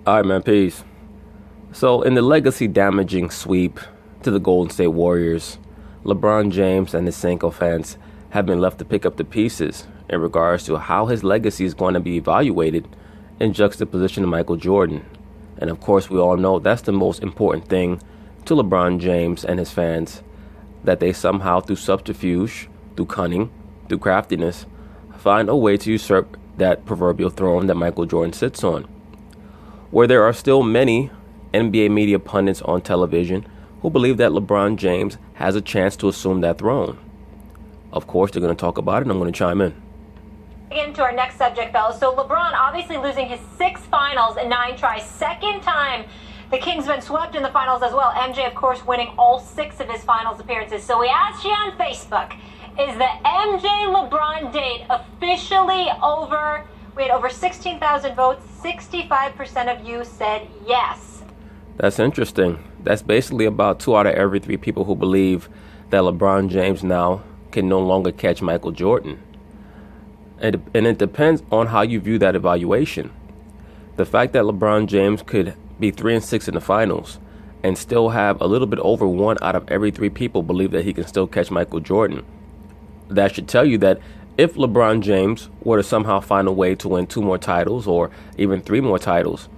All right, man, peace. So, in the legacy-damaging sweep to the Golden State Warriors, LeBron James and his Cinco fans have been left to pick up the pieces in regards to how his legacy is going to be evaluated in juxtaposition to Michael Jordan. And of course, we all know that's the most important thing to LeBron James and his fans, that they somehow, through subterfuge, through cunning, through craftiness, find a way to usurp that proverbial throne that Michael Jordan sits on. Where there are still many NBA media pundits on television who believe that LeBron James has a chance to assume that throne. Of course, they're going to talk about it, and I'm going to chime in. Get into our next subject, fellas. So LeBron obviously losing his 6 finals in 9 tries. Second time the Kings been swept in the finals as well. MJ, of course, winning all 6 of his finals appearances. So we asked you on Facebook, is the MJ-LeBron date officially over? We had over 16,000 votes. 65% of you said yes. That's interesting. That's basically about 2 out of every 3 people who believe that LeBron James now can no longer catch Michael Jordan. And it depends on how you view that evaluation. The fact that LeBron James could be 3-6 in the finals and still have a little bit over 1 out of every 3 people believe that he can still catch Michael Jordan. That should tell you that if LeBron James were to somehow find a way to win 2 more titles or even 3 more titles,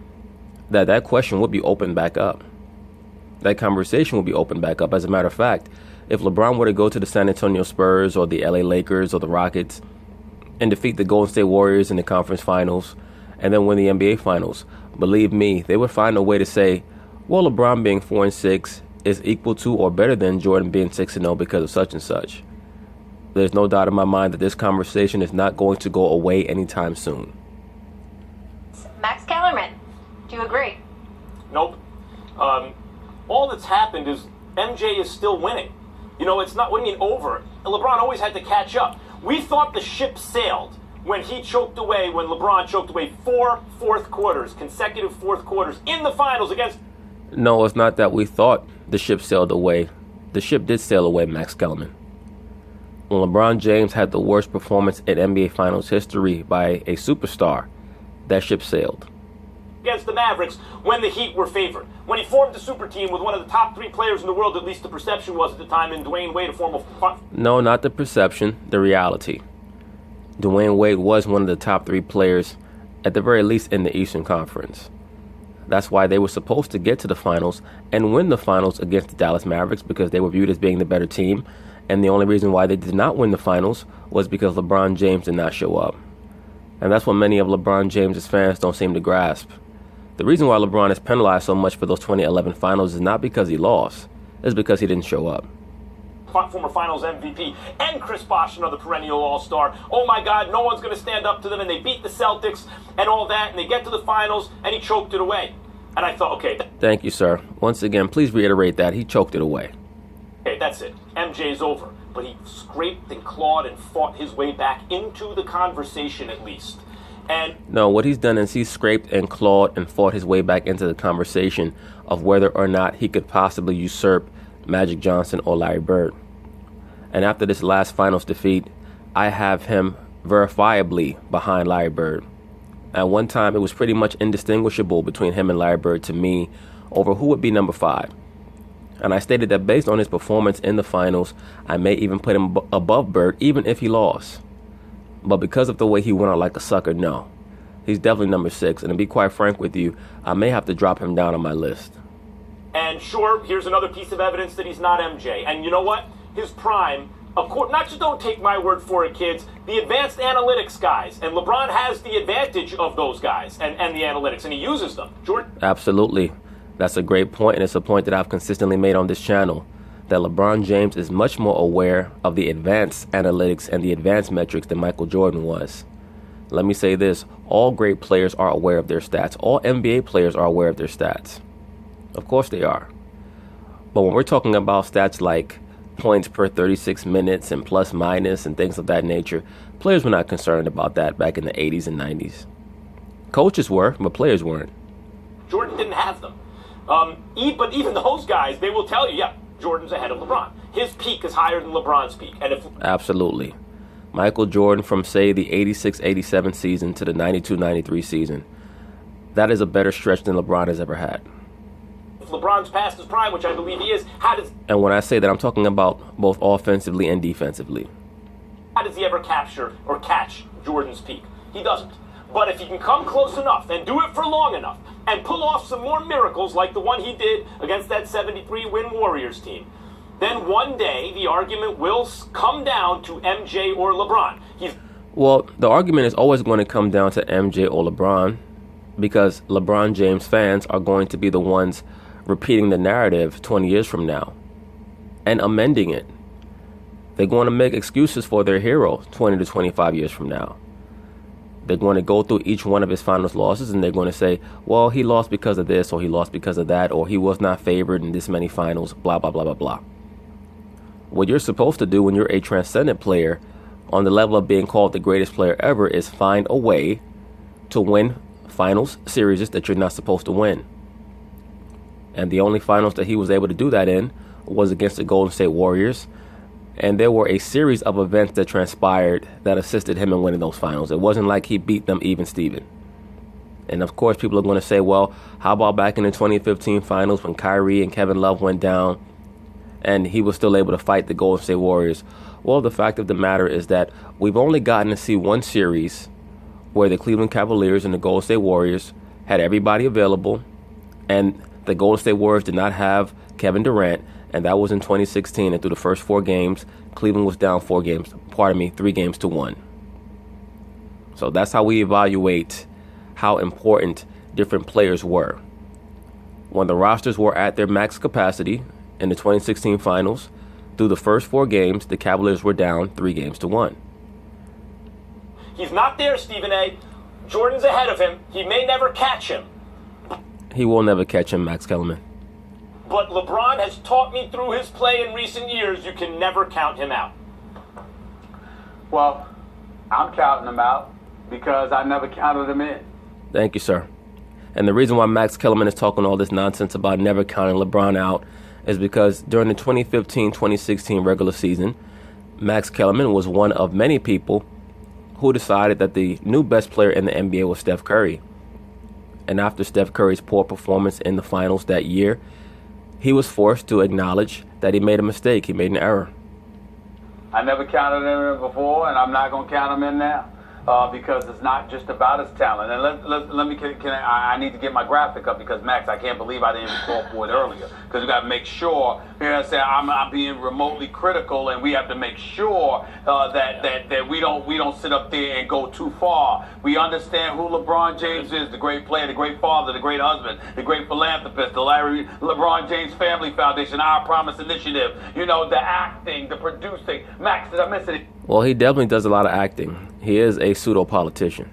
that question would be opened back up. That conversation would be opened back up. As a matter of fact, if LeBron were to go to the San Antonio Spurs or the LA Lakers or the Rockets and defeat the Golden State Warriors in the conference finals and then win the NBA finals, believe me, they would find a way to say, well, LeBron being 4-6 is equal to or better than Jordan being 6-0 because of such and such. There's no doubt in my mind that this conversation is not going to go away anytime soon. Max Kellerman, do you agree? Nope. All that's happened is MJ is still winning. You know, it's not, what do you mean over? LeBron always had to catch up. We thought the ship sailed when LeBron choked away 4 fourth quarters, consecutive fourth quarters in the finals against... No, it's not that we thought the ship sailed away. The ship did sail away, Max Kellerman. When LeBron James had the worst performance in NBA Finals history by a superstar, that ship sailed. Against the Mavericks when the Heat were favored. When he formed a super team with one of the top 3 players in the world, at least the perception was at the time, in Dwayne Wade, to form a... No, not the perception, the reality. Dwayne Wade was one of the top 3 players, at the very least in the Eastern Conference. That's why they were supposed to get to the finals and win the finals against the Dallas Mavericks, because they were viewed as being the better team. And the only reason why they did not win the finals was because LeBron James did not show up. And that's what many of LeBron James's fans don't seem to grasp. The reason why LeBron is penalized so much for those 2011 finals is not because he lost. It's because he didn't show up. Former finals MVP, and Chris Bosh, another perennial all-star. Oh my God, no one's going to stand up to them, and they beat the Celtics and all that, and they get to the finals, and he choked it away. And I thought, okay. Thank you, sir. Once again, please reiterate that. He choked it away. Okay, that's it. MJ's over. But he scraped and clawed and fought his way back into the conversation, at least. And no, what he's done is he's scraped and clawed and fought his way back into the conversation of whether or not he could possibly usurp Magic Johnson or Larry Bird. And after this last finals defeat, I have him verifiably behind Larry Bird. At one time, it was pretty much indistinguishable between him and Larry Bird to me over who would be number 5. And I stated that based on his performance in the finals, I may even put him above Bird, even if he lost. But because of the way he went out like a sucker, no. He's definitely number 6. And to be quite frank with you, I may have to drop him down on my list. And sure, here's another piece of evidence that he's not MJ. And you know what? His prime, of course, not just don't take my word for it, kids, the advanced analytics guys. And LeBron has the advantage of those guys and the analytics, and he uses them. Jordan? Absolutely. That's a great point, and it's a point that I've consistently made on this channel, that LeBron James is much more aware of the advanced analytics and the advanced metrics than Michael Jordan was. Let me say this, all great players are aware of their stats. All NBA players are aware of their stats. Of course they are. But when we're talking about stats like points per 36 minutes and plus minus and things of that nature, players were not concerned about that back in the 80s and 90s. Coaches were, but players weren't. Jordan didn't have them. But even those guys, they will tell you, yeah, Jordan's ahead of LeBron. His peak is higher than LeBron's peak. And Absolutely. Michael Jordan, from, say, the 86-87 season to the 92-93 season, that is a better stretch than LeBron has ever had. If LeBron's past his prime, which I believe he is, And when I say that, I'm talking about both offensively and defensively. How does he ever capture or catch Jordan's peak? He doesn't. But if he can come close enough and do it for long enough and pull off some more miracles like the one he did against that 73-win Warriors team, then one day the argument will come down to MJ or LeBron. Well, the argument is always going to come down to MJ or LeBron, because LeBron James fans are going to be the ones repeating the narrative 20 years from now and amending it. They're going to make excuses for their hero 20 to 25 years from now. They're going to go through each one of his finals losses, and they're going to say, well, he lost because of this, or he lost because of that, or he was not favored in this many finals, blah, blah, blah, blah, blah. What you're supposed to do when you're a transcendent player on the level of being called the greatest player ever is find a way to win finals series that you're not supposed to win. And the only finals that he was able to do that in was against the Golden State Warriors. And there were a series of events that transpired that assisted him in winning those finals. It wasn't like he beat them even Steven. And of course, people are going to say, well, how about back in the 2015 finals when Kyrie and Kevin Love went down and he was still able to fight the Golden State Warriors? Well, the fact of the matter is that we've only gotten to see one series where the Cleveland Cavaliers and the Golden State Warriors had everybody available, and the Golden State Warriors did not have Kevin Durant, and that was in 2016. And through the first 4 games, Cleveland was down 3 games to 1. So that's how we evaluate how important different players were. When the rosters were at their max capacity in the 2016 finals, through the first 4 games, the Cavaliers were down 3 games to 1. He's not there, Stephen A. Jordan's ahead of him. He may never catch him. He will never catch him, Max Kellerman. But LeBron has taught me through his play in recent years, you can never count him out. Well, I'm counting him out because I never counted him in. Thank you, sir. And the reason why Max Kellerman is talking all this nonsense about never counting LeBron out is because during the 2015-2016 regular season, Max Kellerman was one of many people who decided that the new best player in the NBA was Steph Curry. And after Steph Curry's poor performance in the finals that year, he was forced to acknowledge that he made a mistake. He made an error. I never counted him in before, and I'm not going to count him in now. Because it's not just about his talent. And let me, I need to get my graphic up because, Max, I can't believe I didn't even call for it earlier. Because we got to make sure, I'm being remotely critical, and we have to make sure that we don't sit up there and go too far. We understand who LeBron James is, the great player, the great father, the great husband, the great philanthropist, the LeBron James Family Foundation, Our Promise Initiative, the acting, the producing. Max, did I miss it? Well, he definitely does a lot of acting. He is a pseudo-politician.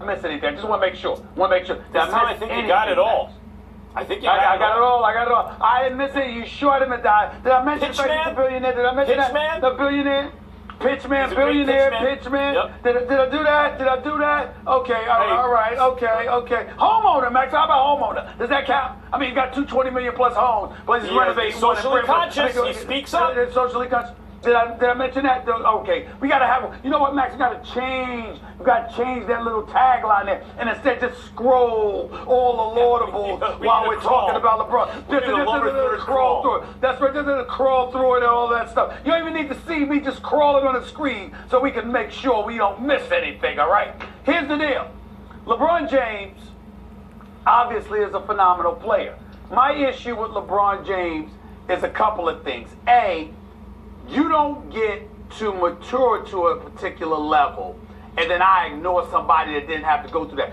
I missed anything. I just want to make sure. I think you got it all. I think you got it all. I got it all. I didn't miss it. You sure I didn't die? Did I mention the billionaire? Did I mention that? The billionaire? Pitchman, billionaire, pitchman. Yep. Did I do that? Okay, all right, okay. Homeowner, Max, how about homeowner? Does that count? I mean, you got 220 million plus homes, but he's renovating. Socially conscious, he speaks up. Socially conscious. Did I mention that? Okay, we got to have, you know what, Max, we got to change that little tagline there, and instead just scroll all the laudables while we're talking about LeBron. Just crawl through it. That's right, just crawl through it and all that stuff. You don't even need to see me just crawling on the screen so we can make sure we don't miss anything, all right? Here's the deal. LeBron James obviously is a phenomenal player. My issue with LeBron James is a couple of things. A, you don't get to mature to a particular level, and then I ignore somebody that didn't have to go through that.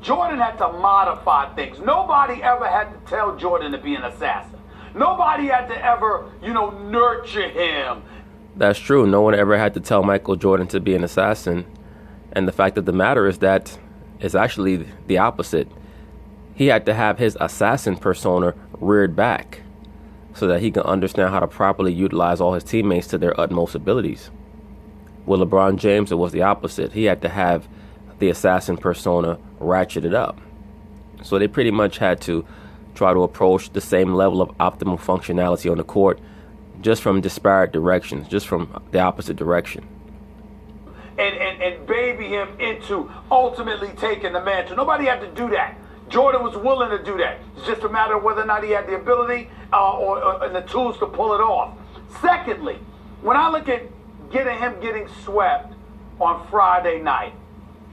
Jordan had to modify things. Nobody ever had to tell Jordan to be an assassin. Nobody had to ever, nurture him. That's true. No one ever had to tell Michael Jordan to be an assassin. And the fact of the matter is that it's actually the opposite. He had to have his assassin persona reared back so that he can understand how to properly utilize all his teammates to their utmost abilities. With LeBron James, it was the opposite. He had to have the assassin persona ratcheted up. So they pretty much had to try to approach the same level of optimal functionality on the court, just from disparate directions, just from the opposite direction. and baby him into ultimately taking the mantle. Nobody had to do that. Jordan was willing to do that. It's just a matter of whether or not he had the ability or the tools to pull it off. Secondly, when I look at him getting swept on Friday night,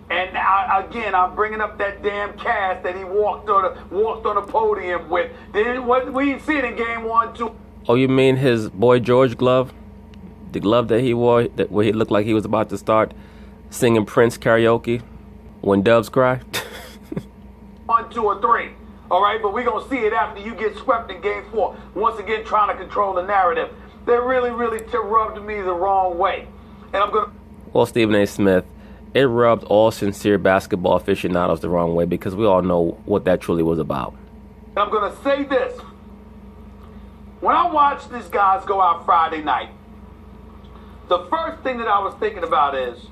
and I'm bringing up that damn cast that he walked on the podium with. We didn't see it in game 1, 2. Oh, you mean his Boy George glove? The glove that he wore, where he looked like he was about to start singing Prince karaoke when doves cry? 1, 2, or 3. All right, but we're going to see it after you get swept in game 4. Once again, trying to control the narrative. They really rubbed me the wrong way. And I'm going to... Well, Stephen A. Smith, it rubbed all sincere basketball aficionados the wrong way because we all know what that truly was about. And I'm going to say this. When I watched these guys go out Friday night, the first thing that I was thinking about is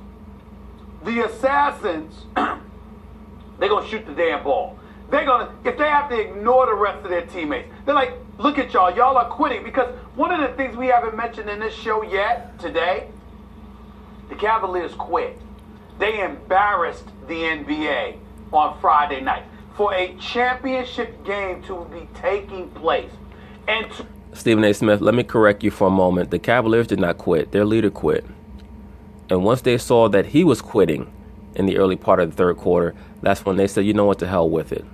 the Assassins, they're going to shoot the damn ball. They're going to, if they have to ignore the rest of their teammates, they're like, look at y'all, y'all are quitting. Because one of the things we haven't mentioned in this show yet today, the Cavaliers quit. They embarrassed the NBA on Friday night for a championship game to be taking place. And Stephen A. Smith, let me correct you for a moment. The Cavaliers did not quit. Their leader quit. And once they saw that he was quitting in the early part of the third quarter, that's when they said, you know what, to hell with it.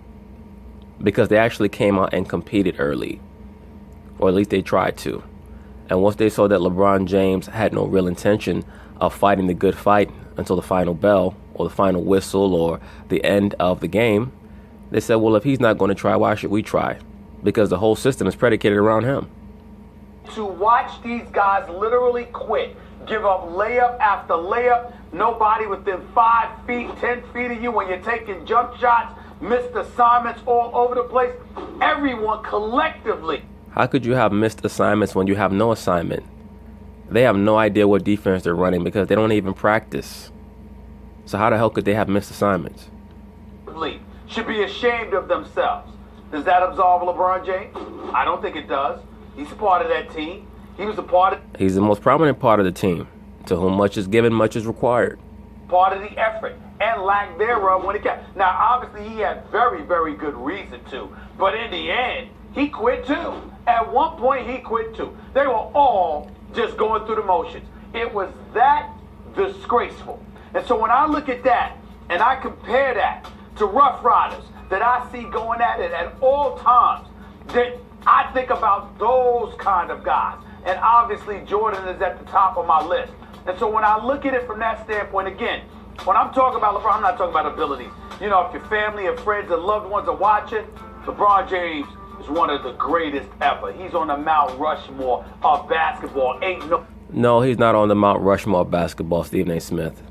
Because they actually came out and competed early. Or at least they tried to. And once they saw that LeBron James had no real intention of fighting the good fight until the final bell or the final whistle or the end of the game, they said, well, if he's not going to try, why should we try? Because the whole system is predicated around him. To watch these guys literally quit, give up layup after layup, nobody within 5 feet, 10 feet of you when you're taking jump shots, missed assignments all over the place, everyone collectively. How could you have missed assignments when you have no assignment? They have no idea what defense they're running because they don't even practice. So how the hell could they have missed assignments? Should be ashamed of themselves. Does that absolve LeBron James? I don't think it does. He's a part of that team. He was a part of... He's the most prominent part of the team. To whom much is given, much is required. Part of the effort and lack thereof when it got... Now, obviously, he had very, very good reason to. But in the end, he quit too. At one point, he quit too. They were all just going through the motions. It was that disgraceful. And so when I look at that and I compare that to Rough Riders that I see going at it at all times, that I think about those kind of guys. And obviously Jordan is at the top of my list. And so when I look at it from that standpoint, again, when I'm talking about LeBron, I'm not talking about abilities. You know, if your family and friends and loved ones are watching, LeBron James is one of the greatest ever. He's on the Mount Rushmore of basketball. No, he's not on the Mount Rushmore of basketball, Stephen A. Smith.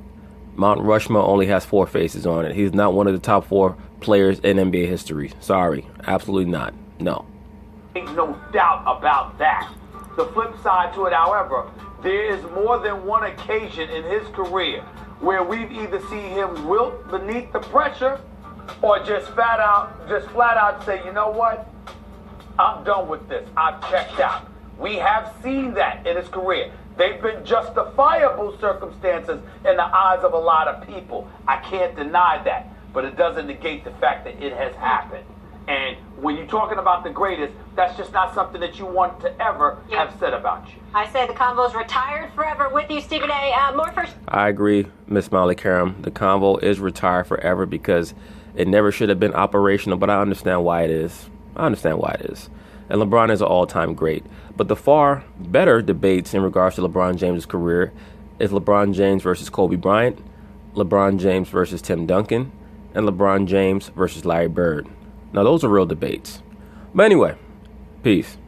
Mount Rushmore only has 4 faces on it. He's not one of the top 4 players in NBA history. Sorry, absolutely not. No. Ain't no doubt about that. The flip side to it, however, there is more than one occasion in his career where we've either seen him wilt beneath the pressure or just flat out say, you know what? I'm done with this. I've checked out. We have seen that in his career. They've been justifiable circumstances in the eyes of a lot of people. I can't deny that, but it doesn't negate the fact that it has happened. And when you're talking about the greatest, that's just not something that you want to ever have said about you. I say the convo's retired forever. With you, Stephen A. More first. I agree, Miss Molly Karam. The convo is retired forever because it never should have been operational, but I understand why it is. And LeBron is an all-time great. But the far better debates in regards to LeBron James' career is LeBron James versus Kobe Bryant, LeBron James versus Tim Duncan, and LeBron James versus Larry Bird. Now, those are real debates. But anyway, peace.